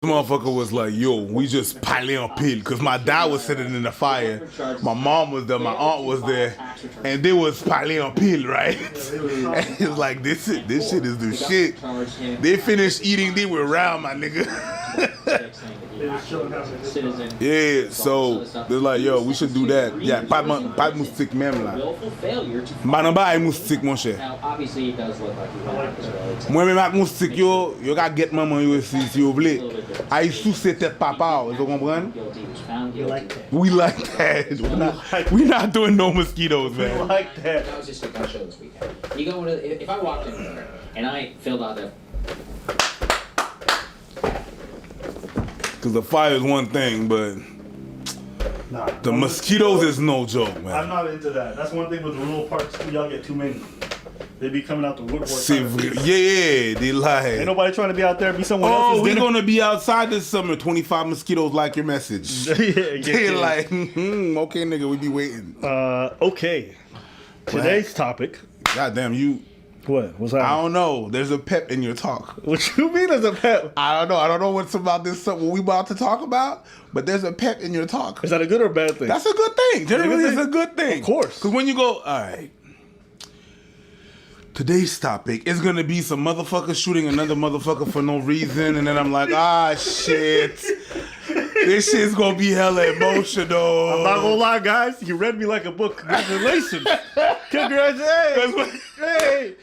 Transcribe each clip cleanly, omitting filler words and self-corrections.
Motherfucker was like, yo, we just parler en pile. Because my dad was sitting in the fire. My mom was there, my aunt was there. And they was parler en pile, right? And it's like, this shit is the shit. They finished eating, they were around, my nigga. Yeah, so they're like, yo, we should do that. Yeah, pas de moustique même là. Maintenant, pas de moustique, mon cher. Moi, même avec moustique, yo ka get maman yo si vous voulez. Aïe sous ses têtes papa, vous comprenez? We like that. We not doing no mosquitoes, man. We like that. That was just a gun show this weekend. You go to, if I walked in there and I filled out the. Because the fire is one thing, but Nah, the mosquitoes is no joke, man. I'm not into that. That's one thing with the rural parks too. Y'all get too many. They be coming out the woodwork. C'est vrai. Yeah, they lie. Ain't nobody trying to be out there and be someone else's Oh, we're dinner. gonna be outside this summer. 25 mosquitoes like your message. They like, okay, nigga, we be waiting. Okay. Today's topic. Goddamn, you. What? What's that? I don't know. There's a pep in your talk. What you mean as a pep? I don't know. I don't know what's about this. What we about to talk about, but there's a pep in your talk. Is that a good or bad thing? That's a good thing. Generally, it's a good thing. Of course. Because when you go, all right. Today's topic is gonna be some motherfucker shooting another motherfucker for no reason, and then I'm like, shit. This shit's gonna be hella emotional. I'm not gonna lie, guys. You read me like a book. Congratulations. Congratulations. Hey.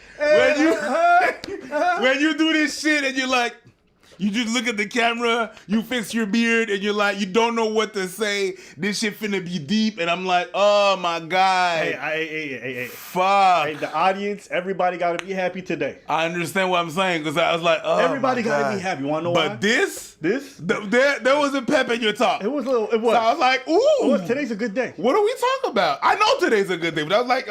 When you do this shit and you're like, you just look at the camera, you fix your beard, and you're like, you don't know what to say. This shit finna be deep, and I'm like, oh my god. Hey. Fuck. Hey, the audience, everybody gotta be happy today. I understand what I'm saying, because I was like, oh Everybody my gotta God. be happy. You wanna know why? But this, There was a pep in your talk. It was a little. It was. So I was like, ooh. Today's a good day. What are we talking about? I know today's a good day, but I was like,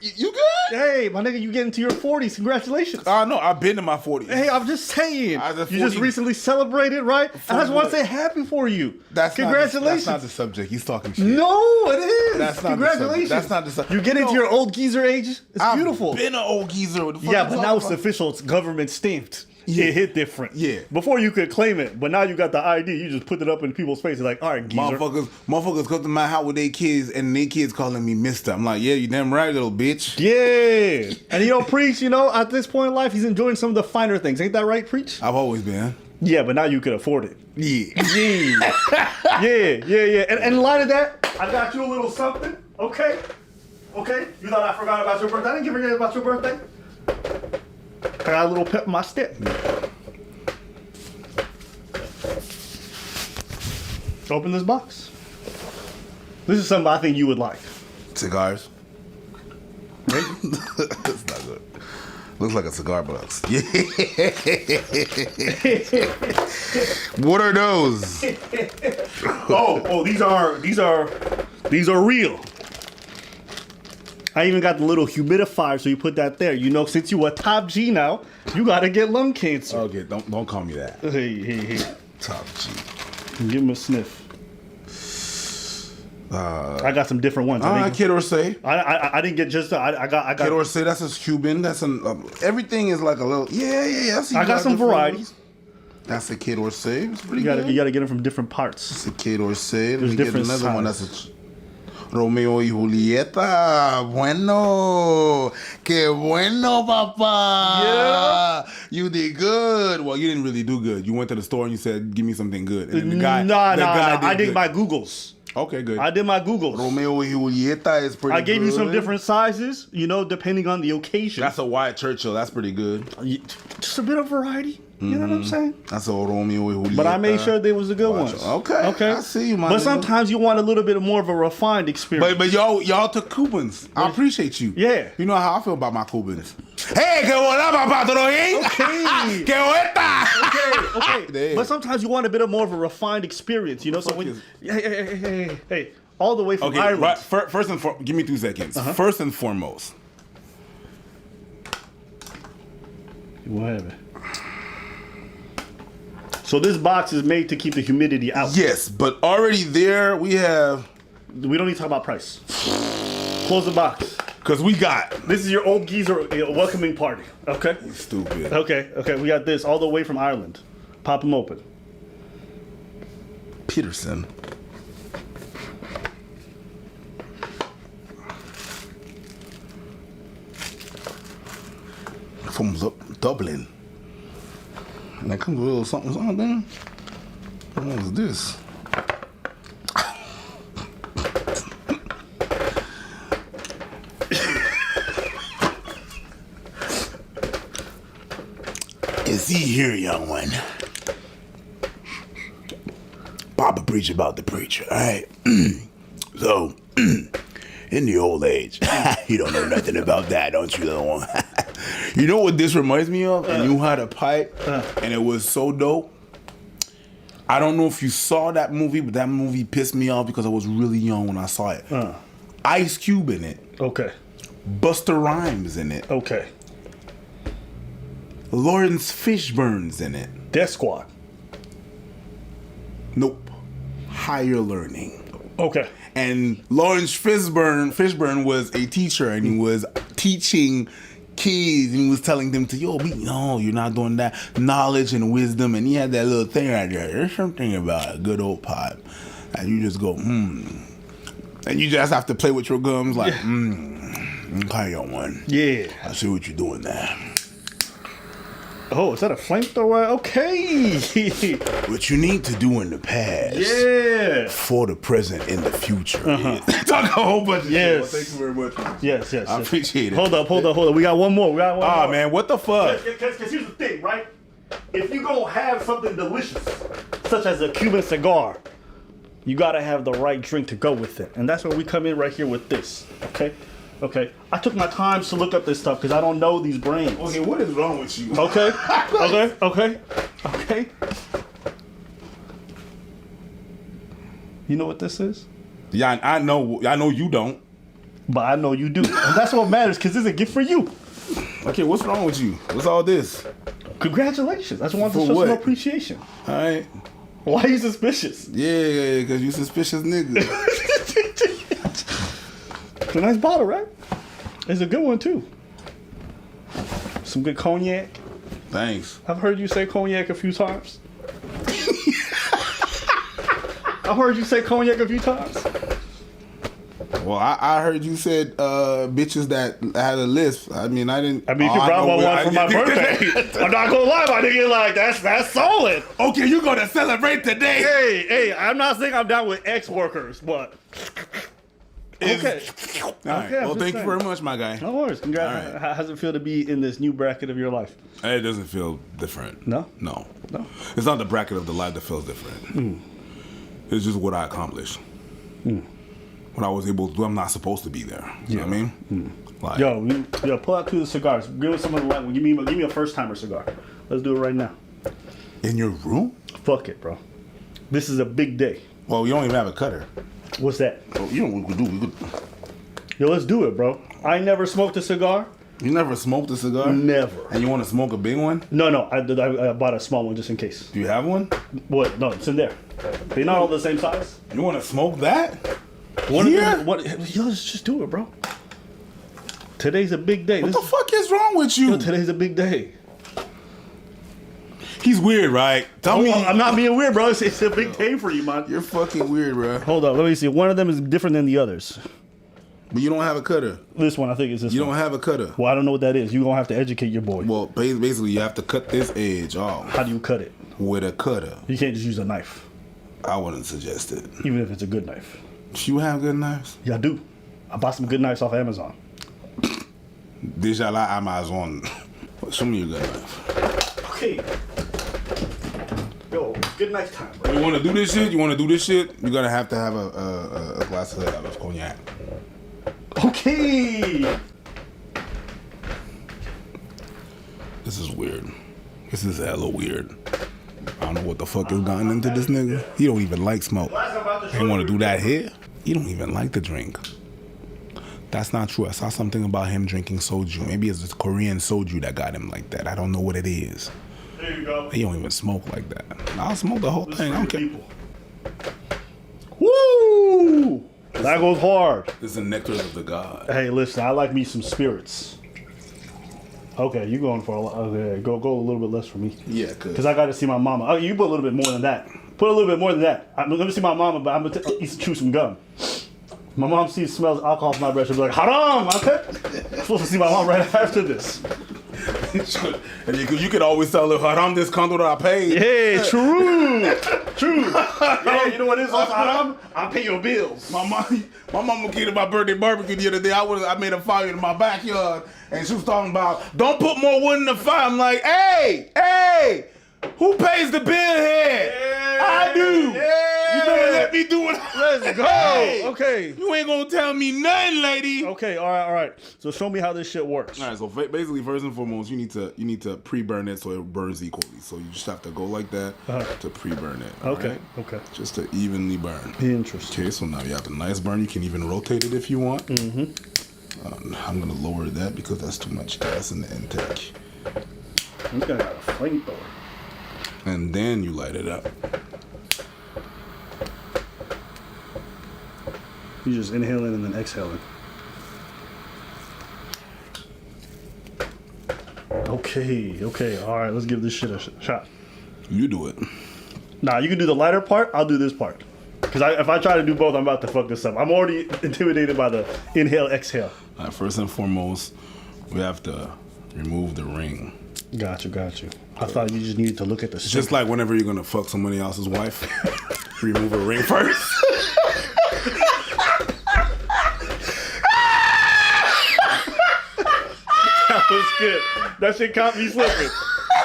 you good? Hey, my nigga, you get into your 40s. Congratulations. I know, I've been in my 40s. Hey, I'm just saying. I was You just 40 recently celebrated, right? And I just want to what? say happy for you. That's Congratulations. not the subject. He's talking shit. No, it is. That's not Congratulations. That's not the subject. You get into your old geezer age. It's I've beautiful. been an old geezer. What the fuck Yeah, you but talking now it's about? official. It's government stamped. Yeah. It hit different. Yeah. Before you could claim it, but now you got the ID. You just put it up in people's faces like, all right, geezer. Motherfuckers come to my house with their kids and their kids calling me mister. I'm like, yeah, you damn right, little bitch. Yeah. And Preach, at this point in life, he's enjoying some of the finer things. Ain't that right, Preach? I've always been. Yeah, but now you could afford it. Yeah. Yeah. And in light of that, I got you a little something. Okay? You thought I forgot about your birthday? I didn't forget about your birthday. I got a little pep in my step. Open this box. This is something I think you would like. Cigars. That's not good. Looks like a cigar box. Yeah. What are those? Oh, these are real. I even got the little humidifier, so you put that there. Since you a top G now, you gotta get lung cancer. Okay, don't call me that. Hey. Top G. Give him a sniff. I got some different ones. Kid Orsay. I didn't get just. I got. Kid Orsay. That's a Cuban. That's an. Everything is like a little. Yeah. I got some varieties. That's a Kid Orsay. It's pretty You good. gotta get them from different parts. It's a Kid Orsay. Let There's me get different another one. sizes. That's a Romeo y Julieta. Bueno. Que bueno, papa. Yeah. You did good. Well, you didn't really do good. You went to the store and you said, give me something good. And then the guy. Nah. I did good. my Googles. Okay, good. I did my Googles. Romeo y Julieta is pretty good. I gave you some different sizes, depending on the occasion. That's a Wyatt Churchill. That's pretty good. Just a bit of variety. You know what I'm saying? That's a Romeo y Julieta. But I made sure they was a good ones. Okay. I see you, my But nigga. sometimes you want a little bit more of a refined experience. But y'all took Cubans. I appreciate you. Yeah. You know how I feel about my Cubans. Hey, que hola, papá, todo bien? Okay. Que hueta? Okay. But sometimes you want a bit of more of a refined experience, So when hey, all the way from Ireland. Right. First and foremost, give me 2 seconds. First and foremost. Whatever. So this box is made to keep the humidity out. Yes, but already there we have. We don't need to talk about price. Close the box. Because we got. This is your old geezer welcoming party. Okay? Stupid. Okay. We got this all the way from Ireland. Pop them open. Peterson. From Dublin. And that comes with a little something there. What is this? See here, young one. Papa preach about the preacher, all right? So, in the old age, you don't know nothing about that, don't you, little one? You know what this reminds me of? And you had a pipe, and it was so dope. I don't know if you saw that movie, but that movie pissed me off because I was really young when I saw it. Ice Cube in it. Okay. Busta Rhymes in it. Okay. Lawrence Fishburne's in it. Death Squad. Nope. Higher Learning. Okay. And Lawrence Fishburne was a teacher, and he was teaching kids, and he was telling them to, no, you're not doing that. Knowledge and wisdom, and he had that little thing right there. There's something about a good old pipe. And you just go, And you just have to play with your gums like, okay, young one. Yeah. I see what you're doing there. Oh, is that a flamethrower? Okay. What you need to do in the past. Yeah. For the present and the future. Talk a whole bunch of shit. Well, thank you very much. Yes. I appreciate it. Hold up. We got one more. Man, what the fuck? Because here's the thing, right? If you gonna have something delicious, such as a Cuban cigar, you gotta have the right drink to go with it. And that's where we come in right here with this. Okay. I took my time to look up this stuff because I don't know these brands. Okay, what is wrong with you? Okay. You know what this is? Yeah, I know you don't. But I know you do. And that's what matters because this is a gift for you. Okay, what's wrong with you? What's all this? Congratulations. I just wanted to For show what? some appreciation. All right. Why are you suspicious? Yeah, because you suspicious nigga. It's a nice bottle, right? It's a good one, too. Some good cognac. Thanks. I've heard you say cognac a few times. I've heard you say cognac a few times. Well, I heard you said bitches that had a lisp. I mean, I didn't. I mean, if you brought one for my birthday, I'm not gonna lie, my nigga, like that's solid. Okay, you gonna celebrate today? Hey, I'm not saying I'm down with ex-workers, but okay. All right. Well, thank you very much, my guy. No worries. Congrats. Right. How does it feel to be in this new bracket of your life? It doesn't feel different. No? No. It's not the bracket of the life that feels different. It's just what I accomplished. What I was able to do. I'm not supposed to be there. You know what I mean? Like, Yo, pull out 2 of the cigars. Give us some of the light one. Give me a first timer cigar. Let's do it right now. in your room? Fuck it, bro. This is a big day. Well, you don't even have a cutter. What's that? Oh, you know what we could do? We could. Yo, let's do it, bro. I never smoked a cigar. You never smoked a cigar? Never. And you want to smoke a big one? No. I bought a small one just in case. Do you have one? What? No, it's in there. They're not all the same size. You want to smoke that? One of Here? them, yo, let's just do it, bro. Today's a big day. What the fuck is wrong with you? Today's a big day. He's weird, right? Tell me. I'm not being weird, bro. It's a big day for you, man. You're fucking weird, bro. Hold up, let me see. One of them is different than the others. But you don't have a cutter. This one, I think, is this You one. don't have a cutter. Well, I don't know what that is. You're going to have to educate your boy. Well, basically, you have to cut this edge off How do you cut it? with a cutter. You can't just use a knife, I wouldn't suggest it. even if it's a good knife. You have good knives? Yeah, I do. I bought some good knives off Amazon. Déjà là, Amazon. Show me your good knife. Okay. Yo, good knife time, bro. You want to do this shit? You're gonna have to have a glass of cognac. Okay. This is weird. This is hella weird. I don't know what the fuck has gotten into this nigga. He don't even like smoke. He want to do that here? He don't even like the drink. That's not true. I saw something about him drinking soju. Maybe it's this Korean soju that got him like that. I don't know what it is. There you go. He don't even smoke like that. I'll smoke the whole thing. I don't care. People. Woo! That goes hard. This is the nectar of the god. Hey, listen, I like me some spirits. Okay, you going for a lot. Okay, go a little bit less for me. Yeah, Because I got to see my mama. Oh, you put a little bit more than that. Put a little bit more than that. Let me see my mama, but I'm gonna chew some gum. My mom smells alcohol from my breath. She'll be like, haram, okay? I'm supposed to see my mom right after this. And you could always tell her, haram this condo that I paid. Yeah, true. Yeah, you know what it is also haram? I pay your bills. My mama came to my birthday barbecue the other day. I made a fire in my backyard, and she was talking about, don't put more wood in the fire. I'm like, hey, who pays the bill here? I do. Yeah. You better let me do it. Let's go. Hey, Okay. You ain't gonna tell me nothing, lady. Okay, all right. So show me how this shit works. All right, so basically, first and foremost, you need to pre-burn it so it burns equally. So you just have to go like that to pre-burn it. all Okay, right? okay. Just to evenly burn. Interesting. Okay, so now you have a nice burn. You can even rotate it if you want. Mm-hmm. I'm gonna lower that because that's too much gas in the intake. This guy got a flamethrower. And then you light it up. You just inhaling and then exhaling. Okay. All right, let's give this shit a shot. You do it. Nah, you can do the lighter part. I'll do this part. Because if I try to do both, I'm about to fuck this up. I'm already intimidated by the inhale, exhale. All right, first and foremost, we have to remove the ring. Got you. I thought you just needed to look at the It's just like whenever you're gonna fuck somebody else's wife, remove a ring first. That was good. That shit caught me slipping.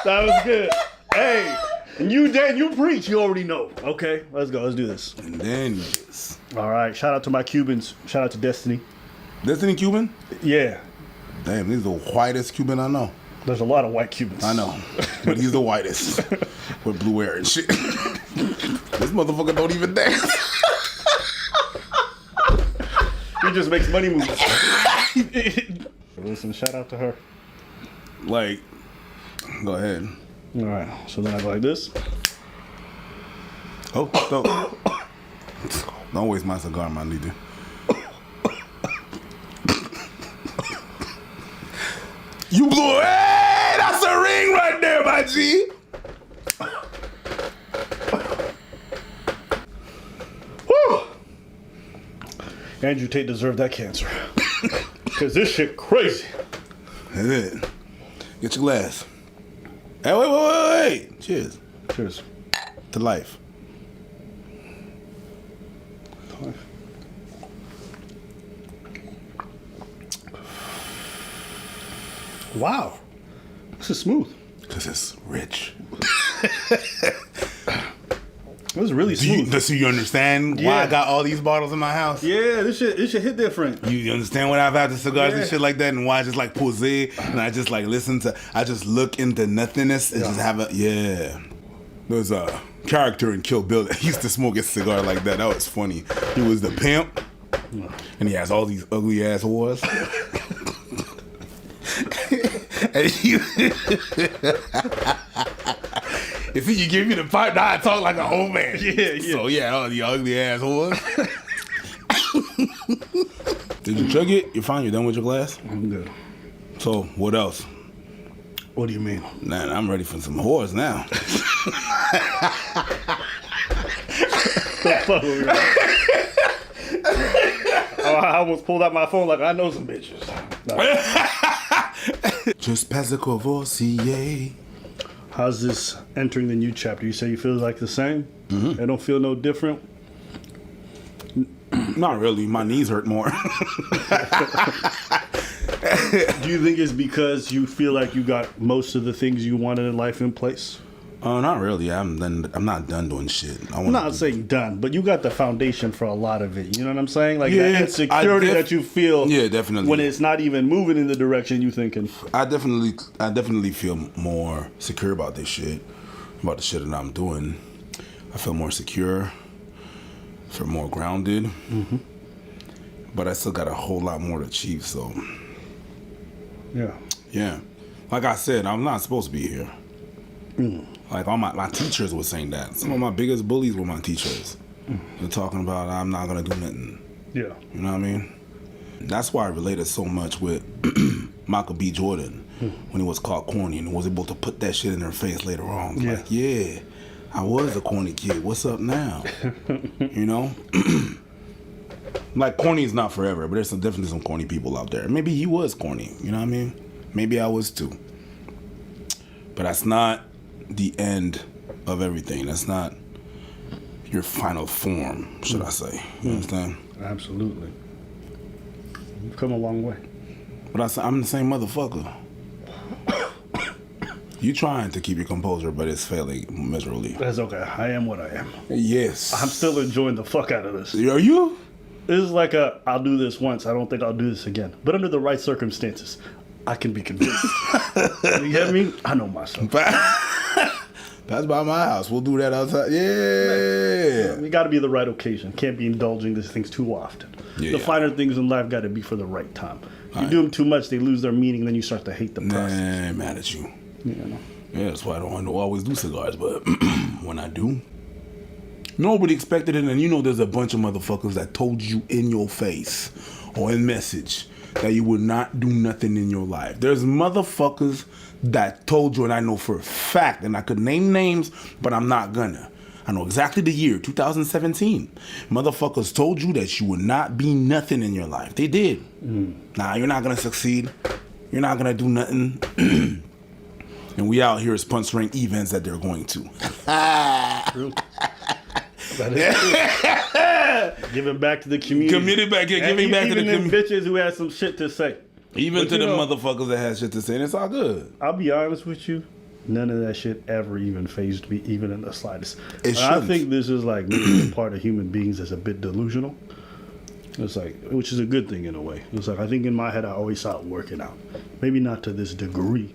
That was good. Hey, and you preach. You already know. Okay, let's go. Let's do this. And then you just... All right. Shout out to my Cubans. Shout out to Destiny. Destiny Cuban? Yeah. Damn, he's the whitest Cuban I know. There's a lot of white Cubans. I know, but he's the whitest with blue hair and shit. This motherfucker don't even dance. He just makes money moves. Listen, shout out to her. Like, go ahead. All right. So then I go like this. Oh, don't waste my cigar, my nigga. You blew it. Hey, that's a ring right there, my G. Woo! Andrew Tate deserved that cancer. Because this shit crazy. That's it. Get your glass. Hey, wait. Cheers. Cheers. To life. Wow. This is smooth. Because it's rich. This is really smooth. So you understand why I got all these bottles in my house? Yeah, this shit hit different. You understand what I've had the cigars Yeah. and shit like that, and why I just like pose and I just like listen to, I just look into nothingness and just have There's a character in Kill Bill that used to smoke a cigar like that. That was funny. He was the pimp, and he has all these ugly ass whores. And if you give me the pipe, now I talk like an old man. Yeah. So yeah, all the ugly ass whores. Did you chug it? You're fine. You're done with your glass. I'm good. So what else? What do you mean? Man, I'm ready for some whores now. Fuck with me. I almost pulled out my phone like I know some bitches. Just pass the Courvoisier. How's this entering the new chapter? You say you feel like the same? Mm-hmm. I don't feel no different? Not really. My knees hurt more. Do you think it's because you feel like you got most of the things you wanted in life in place? Not really. I'm not done doing shit. I'm not saying done, but you got the foundation for a lot of it. You know what I'm saying? Like Yeah, that insecurity that you feel. Yeah, definitely. When it's not even moving in the direction you thinking. I definitely feel more secure about this shit, about the shit that I'm doing. I feel more secure, feel more grounded. Mm-hmm. But I still got a whole lot more to achieve. So, yeah. Like I said, I'm not supposed to be here. Like all my teachers were saying that. Some of my biggest bullies were my teachers. They're talking about I'm not gonna do nothing. Yeah. You know what I mean? That's why I related so much with Michael B. Jordan when he was called corny and was able to put that shit in their face later on. Yeah. Like, yeah, I was a corny kid. What's up now? You know? Like, corny is not forever, but there's definitely some corny people out there. Maybe he was corny, you know what I mean? Maybe I was too. But that's not the end of everything. That's not your final form, should I say. You understand? Absolutely. You've come a long way. But I'm the same motherfucker. You trying to keep your composure, but it's failing miserably. That's okay. I am what I am. Yes. I'm still enjoying the fuck out of this. Are you? This is like I'll do this once. I don't think I'll do this again. But under the right circumstances, I can be convinced. You get me? I know myself. That's by my house. We'll do that outside. Yeah. We got to be the right occasion. Can't be indulging these things too often. Yeah, the finer things in life got to be for the right time. You do them too much, they lose their meaning. Then you start to hate the process. Nah, I'm mad at you. You know. Yeah, that's why I don't always do cigars. But when I do, nobody expected it. And you know there's a bunch of motherfuckers that told you in your face or in message that you would not do nothing in your life. There's motherfuckers that told you, and I know for a fact, and I could name names, but I'm not gonna. I know exactly the year, 2017. Motherfuckers told you that you would not be nothing in your life. They did. Nah, you're not gonna succeed. You're not gonna do nothing. And we out here sponsoring events that they're going to. True. Giving back to the community. Giving back to the community. Even bitches who had some shit to say. Even But to you the know, motherfuckers that had shit to say, and it's all good. I'll be honest with you. None of that shit ever even fazed me, even in the slightest. It And I shouldn't. think this is like maybe a part of human beings that's a bit delusional. It's like, which is a good thing in a way. It's like, I think in my head I always saw it working out. Maybe not to this degree,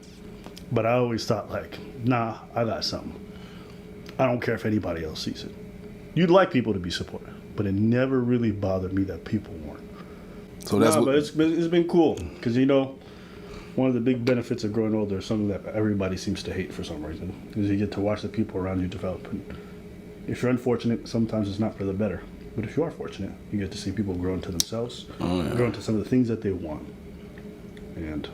but I always thought like, nah, I got something. I don't care if anybody else sees it. You'd like people to be supportive, but it never really bothered me that people weren't. So that's Nah, what. but it's been cool because you know, one of the big benefits of growing older is something that everybody seems to hate for some reason is you get to watch the people around you develop. And if you're unfortunate, sometimes it's not for the better. But if you are fortunate, you get to see people grow into themselves, grow into some of the things that they want, and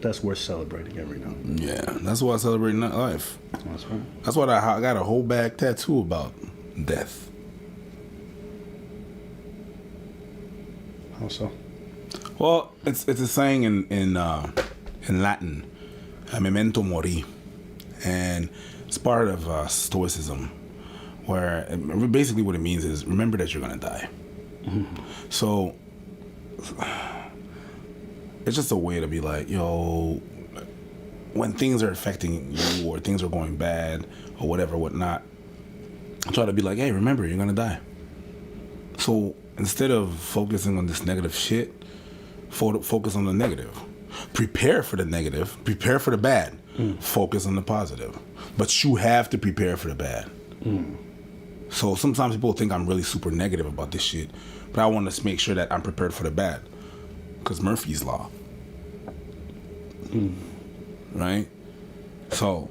that's worth celebrating every now and then. Yeah, that's why I celebrate life. That's right. That's why I got a whole bag tattoo about death. How so? Well, it's a saying in Latin, memento mori, and it's part of Stoicism, where basically what it means is remember that you're gonna die. So it's just a way to be like, yo, when things are affecting you or things are going bad or whatever, whatnot, try to be like, hey, remember, you're gonna die. So instead of focusing on this negative shit, focus on the negative. Prepare for the negative. Prepare for the bad. Focus on the positive. But you have to prepare for the bad. So sometimes people think I'm really super negative about this shit, but I want to make sure that I'm prepared for the bad. Because Murphy's Law. Right? So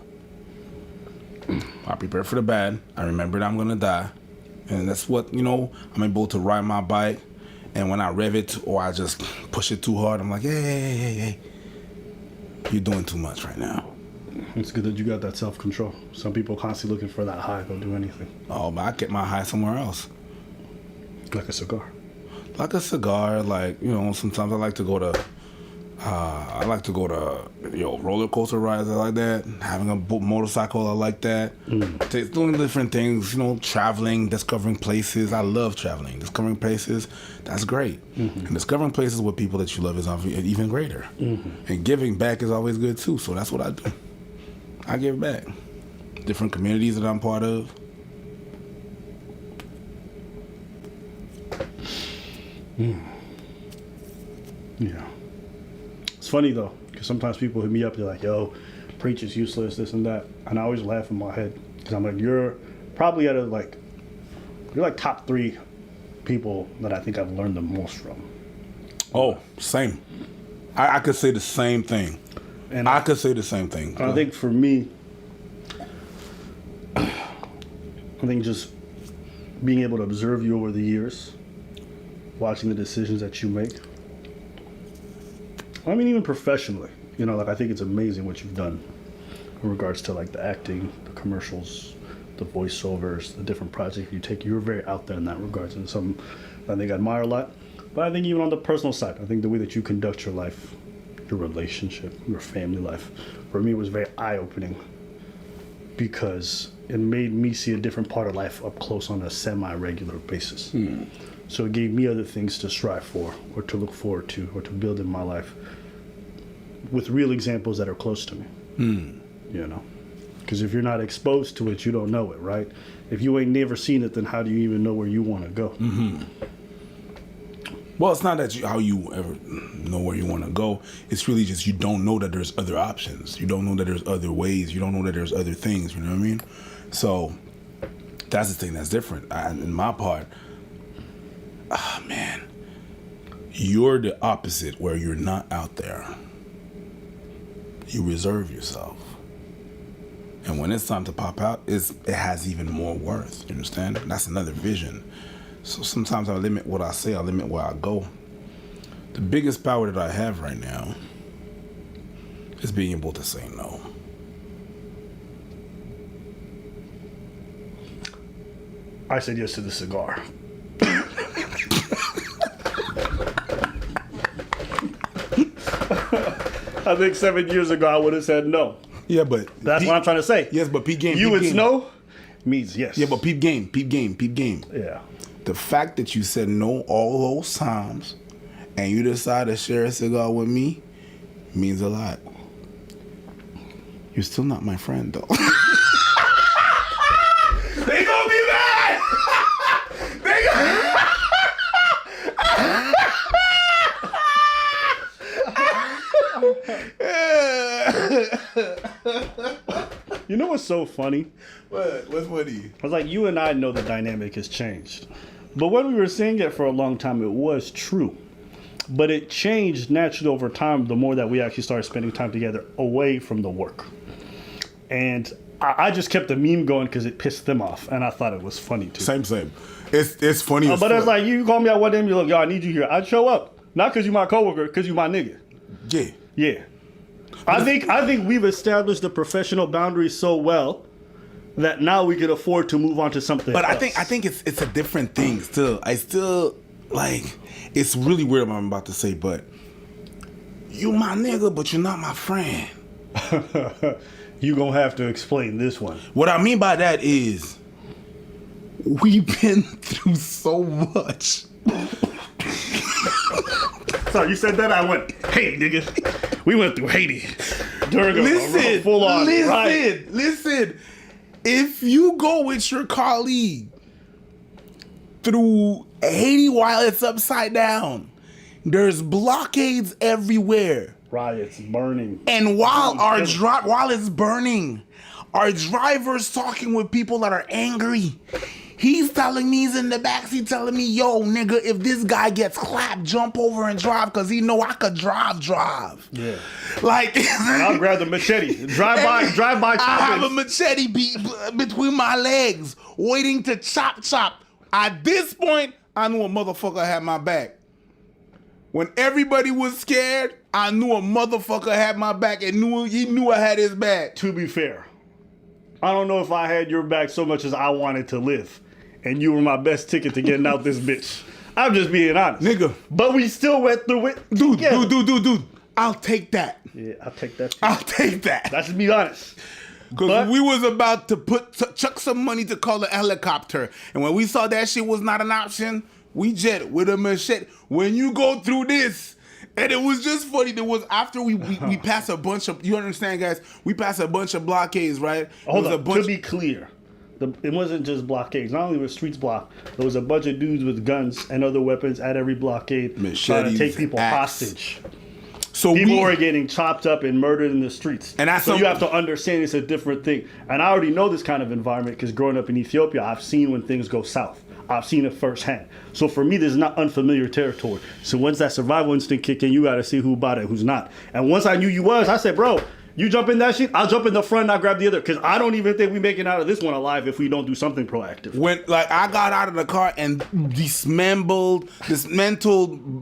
I prepare for the bad. I remember that I'm going to die. And that's what, you know, I'm able to ride my bike. And when I rev it or I just push it too hard, I'm like, hey, you're doing too much right now. It's good that you got that self-control. Some people constantly looking for that high, they'll do anything. Oh, but I get my high somewhere else. Like a cigar. Like a cigar, like, you know, sometimes I like to go to, roller coaster rides, I like that. Having a motorcycle, I like that. Doing different things, you know, traveling, discovering places. I love traveling. Discovering places, that's great. And discovering places with people that you love is even greater. And giving back is always good too, so that's what I do. I give back. Different communities that I'm part of. Yeah. It's funny though, because sometimes people hit me up, they're like, yo, preach is useless, this and that. And I always laugh in my head. Because I'm like, you're probably you're like top 3 people that I think I've learned the most from. Oh, same. I could say the same thing. And I could say the same thing. I think for me, I think just being able to observe you over the years, watching the decisions that you make. I mean, even professionally, you know, like I think it's amazing what you've done in regards to like the acting, the commercials, the voiceovers, the different projects you take. You're very out there in that regards, and some I think I admire a lot. But I think even on the personal side, I think the way that you conduct your life, your relationship, your family life, for me was very eye-opening because it made me see a different part of life up close on a semi-regular basis. So it gave me other things to strive for or to look forward to or to build in my life with real examples that are close to me. You know? Because if you're not exposed to it, you don't know it, right? If you ain't never seen it, then how do you even know where you want to go? Well, it's not that how you ever know where you want to go. It's really just you don't know that there's other options. You don't know that there's other ways. You don't know that there's other things. You know what I mean? So that's the thing that's different. In my part, man, you're the opposite where you're not out there. You reserve yourself. And when it's time to pop out, it has even more worth. You understand? That's another vision. So sometimes I limit what I say, I limit where I go. The biggest power that I have right now is being able to say no. I said yes to the cigar. I think 7 years ago I would have said no. Yeah, but That's what I'm trying to say. Yes, but peep game. You peep would game. no means yes. Yeah, but peep game. Yeah. The fact that you said no all those times and you decide to share a cigar with me means a lot. You're still not my friend, though. They gonna be mad! They You know what's so funny? What? What's funny? I was like, you and I know the dynamic has changed. But when we were saying it for a long time, it was true. But it changed naturally over time the more that we actually started spending time together away from the work. And I just kept the meme going because it pissed them off. And I thought it was funny too. Same. It's funny as But it's fuck. like, you call me out one day and you're like, yo, I need you here. I'd show up. Not because you're my coworker, because you're my nigga. Yeah. Yeah. I think we've established the professional boundaries so well that now we can afford to move on to something But else. I think it's a different thing still. I still like it's really weird what I'm about to say, but you my nigga, but you're not my friend. You gonna have to explain this one. What I mean by that is we've been through so much. Sorry, you said that, I went, hey, nigga. We went through Haiti during a full-on riot. Listen. If you go with your colleague through Haiti while it's upside down, there's blockades everywhere. Riots, burning. And while while it's burning, our driver's talking with people that are angry. He's telling me, he's in the backseat telling me, yo, nigga, if this guy gets clapped, jump over and drive because he know I could drive. Yeah. Like, And I'll grab the machete. Drive by. I have a machete between my legs, waiting to chop. At this point, I knew a motherfucker had my back. When everybody was scared, I knew a motherfucker had my back and he knew I had his back. To be fair, I don't know if I had your back so much as I wanted to live. And you were my best ticket to getting out this bitch. I'm just being honest. Nigga. But we still went through it. Dude. I'll take that. Yeah, I'll take that. I'll take that. Let's be honest. Because we was about to chuck some money to call a helicopter. And when we saw that shit was not an option, we jet with a machete. When you go through this, and it was just funny. There was after we passed a bunch of, you understand, guys? We passed a bunch of blockades, right? Hold on. To be clear, it wasn't just blockades. Not only was streets blocked, there was a bunch of dudes with guns and other weapons at every blockade trying to take people hostage. So people were getting chopped up and murdered in the streets. And so you have to understand it's a different thing. And I already know this kind of environment because growing up in Ethiopia, I've seen when things go south. I've seen it firsthand. So for me, this is not unfamiliar territory. So once that survival instinct kicked in, you got to see who bought it, who's not. And once I knew you was, I said, bro, You jump in that shit, I'll jump in the front and I'll grab the other. Because I don't even think we make it out of this one alive if we don't do something proactive. When like I got out of the car and dismantled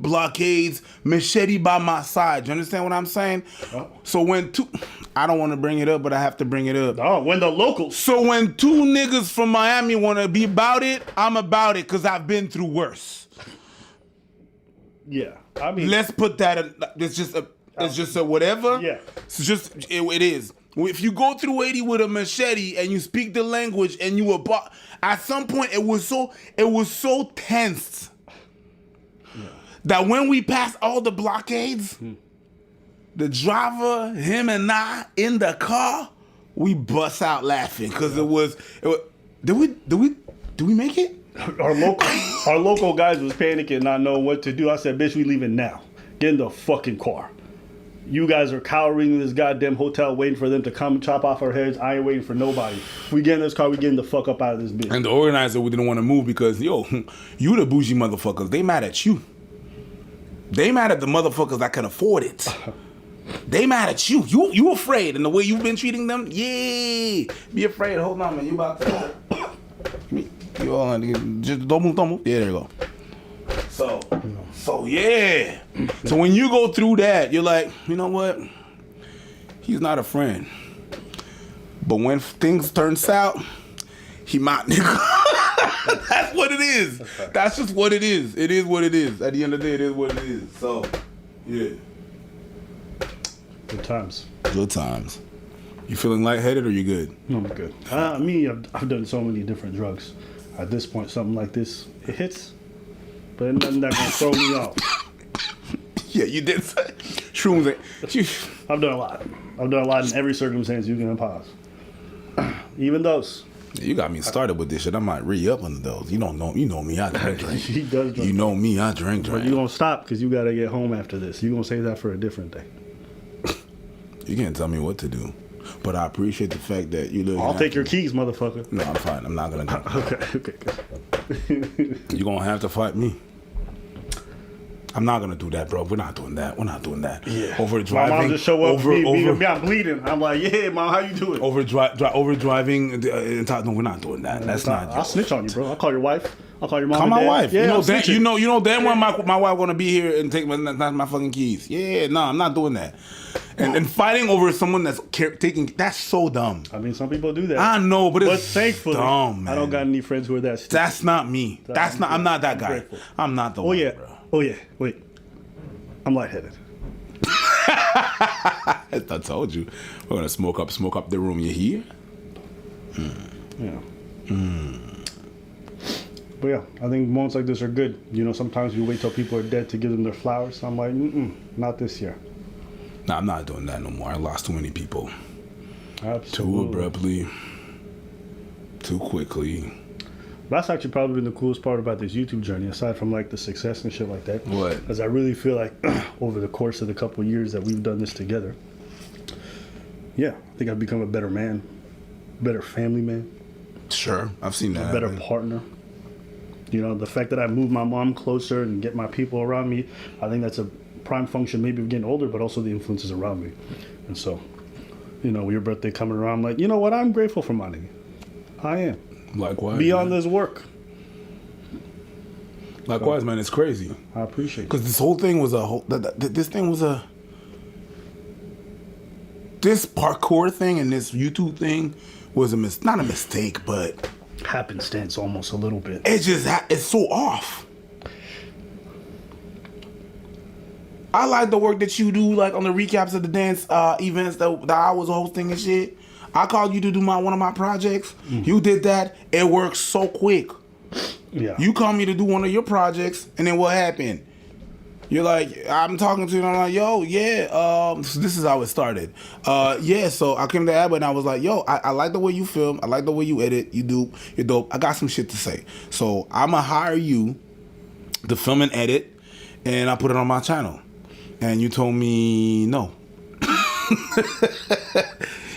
blockades, machete by my side. You understand what I'm saying? Oh. So when I don't want to bring it up, but I have to bring it up. Oh, when the locals. So when two niggas from Miami want to be about it, I'm about it because I've been through worse. Yeah. I mean, Let's put that. It's just a whatever. Yeah. It's just it is. If you go through 80 with a machete and you speak the language and you at some point it was so tense that when we passed all the blockades, the driver, him and I in the car, we bust out laughing because it was. Did we make it? Our local guys was panicking, not knowing what to do. I said, bitch, we leaving now. Get in the fucking car. You guys are cowering in this goddamn hotel waiting for them to come chop off our heads. I ain't waiting for nobody. We get in this car, we getting the fuck up out of this bitch. And the organizer didn't want to move because, yo, you the bougie motherfuckers. They mad at you. They mad at the motherfuckers that can afford it. They mad at you. You afraid, and the way you've been treating them, yeah. Be afraid. Hold on, man. You about to... You all just don't move. Yeah, there you go. So yeah. So when you go through that, you're like, you know what? He's not a friend. But when things turn south, he might nigga. That's what it is. That's just what it is. It is what it is. At the end of the day, it is what it is. So, yeah. Good times. Good times. You feeling lightheaded or you good? No, I'm good. I've done so many different drugs. At this point, something like this, it hits, but it's nothing that gonna throw me off. Yeah, you did say shrooms. I've done a lot. I've done a lot in every circumstance you can impose. Even those. You got me started with this shit. I might re-up on those. You don't know. You know me. I drink. He does drink. You know me. I drink. But you gonna stop because you gotta get home after this. You gonna save that for a different day. You can't tell me what to do. But I appreciate the fact that you look. I'll take your keys, motherfucker. No, I'm fine. I'm not gonna do it. Okay. You're gonna have to fight me. I'm not gonna do that, bro. We're not doing that. Yeah. Over driving. My mom just show up. Over. I'm bleeding. I'm like, yeah, mom, how you doing? Over driving. No, we're not doing that. That's not. I'll snitch on you, bro. I'll call your wife. I'll call your mom. Call my dad. wife. Yeah, you know damn well my wife gonna be here and take my fucking keys. Yeah, no, I'm not doing that. And fighting over someone that's that's so dumb. I mean, some people do that. I know, but it's thankfully, dumb, man. I don't got any friends who are that stupid. That's not me. I'm not that guy. Grateful. I'm not the one, bro. Oh yeah. Wait. I'm lightheaded. I told you. We're gonna smoke up the room. You hear? Yeah. But yeah, I think moments like this are good. You know, sometimes you wait till people are dead to give them their flowers. I'm like, not this year. Nah, I'm not doing that no more. I lost too many people. Absolutely. Too abruptly. Too quickly. That's actually probably been the coolest part about this YouTube journey, aside from like the success and shit like that. What? Because I really feel like over the course of the couple of years that we've done this together, yeah, I think I've become a better man, better family man. Sure, I've seen that. A better partner. You know, the fact that I moved my mom closer and get my people around me, I think that's a prime function maybe of getting older, but also the influences around me. And so, you know, your birthday coming around, I'm like, you know what? I'm grateful for my nigga. I am. Likewise. Beyond this work. Likewise, man. It's crazy. I appreciate it. Because this whole thing was this parkour thing and this YouTube thing was not a mistake, but Happenstance almost a little bit. It's so off. I like the work that you do, like on the recaps of the dance events that I was hosting and shit. I called you to do one of my projects. You did that. It worked so quick. Yeah. You called me to do one of your projects, and then what happened? You're like, I'm talking to you, and I'm like, yo, yeah, so this is how it started. Yeah, so I came to Abbott, and I was like, yo, I like the way you film. I like the way you edit. You're dope. I got some shit to say. So I'm going to hire you to film and edit, and I put it on my channel. And you told me no.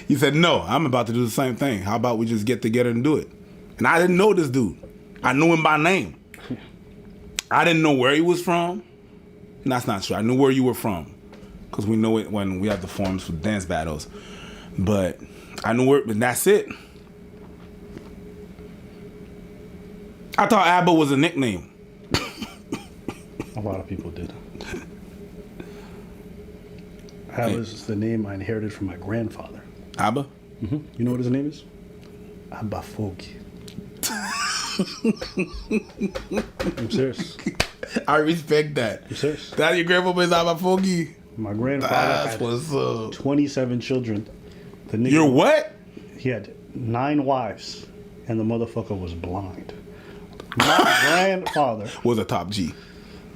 You said, no, I'm about to do the same thing. How about we just get together and do it? And I didn't know this dude. I knew him by name. I didn't know where he was from. That's not true. I knew where you were from. because we know it when we have the forms for dance battles. But I knew it, and that's it. I thought ABBA was a nickname. A lot of people did. ABBA is the name I inherited from my grandfather. ABBA? You know what his name is? Abba Fogi. I'm serious. I respect that. I'm serious. That your grandpa is ABBA Fogi? My grandfather That's had what's up. 27 children. The nigga, You're what? He had 9 wives, and the motherfucker was blind. My grandfather Was a top G.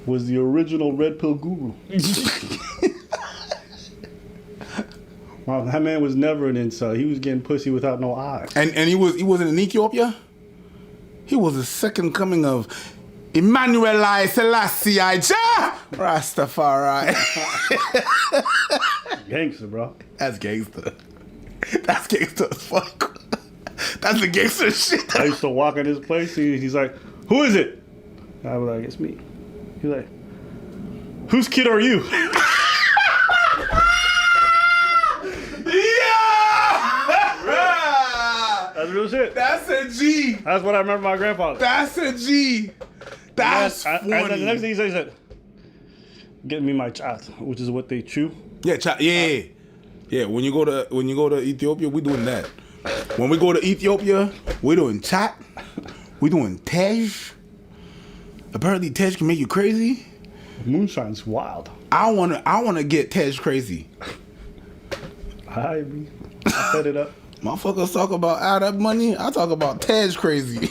was the original red pill guru. Wow, that man was never an incel. He was getting pussy without no eyes. And he wasn't in Ethiopia? He was the second coming of Emmanuel I Selassie I Jah Rastafari. Gangster, bro. That's gangster. That's gangster as fuck. That's the gangster shit. I used to walk in his place. He's like, "Who is it?" I was like, "It's me." He's like, "Whose kid are you?" Yeah! That's real shit. That's a G. That's what I remember my grandfather. That's a G. That's funny. And then the next thing he said, "Get me my chat," which is what they chew. Yeah, yeah. When you go to Ethiopia, we doing that. When we go to Ethiopia, we doing chat. We doing tej. Apparently, tej can make you crazy. Moonshine's wild. I wanna get tej crazy. I set it up. Motherfuckers talk about add up money. I talk about tej crazy.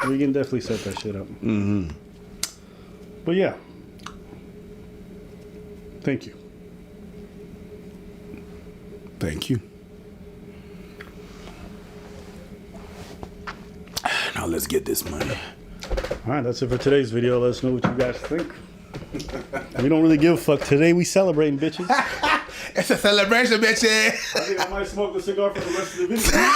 We can definitely set that shit up. But yeah. Thank you. Thank you. Now let's get this money. All right, that's it for today's video. Let us know what you guys think. We don't really give a fuck. Today we celebrating, bitches. It's a celebration, bitches. I think I might smoke the cigar for the rest of the video.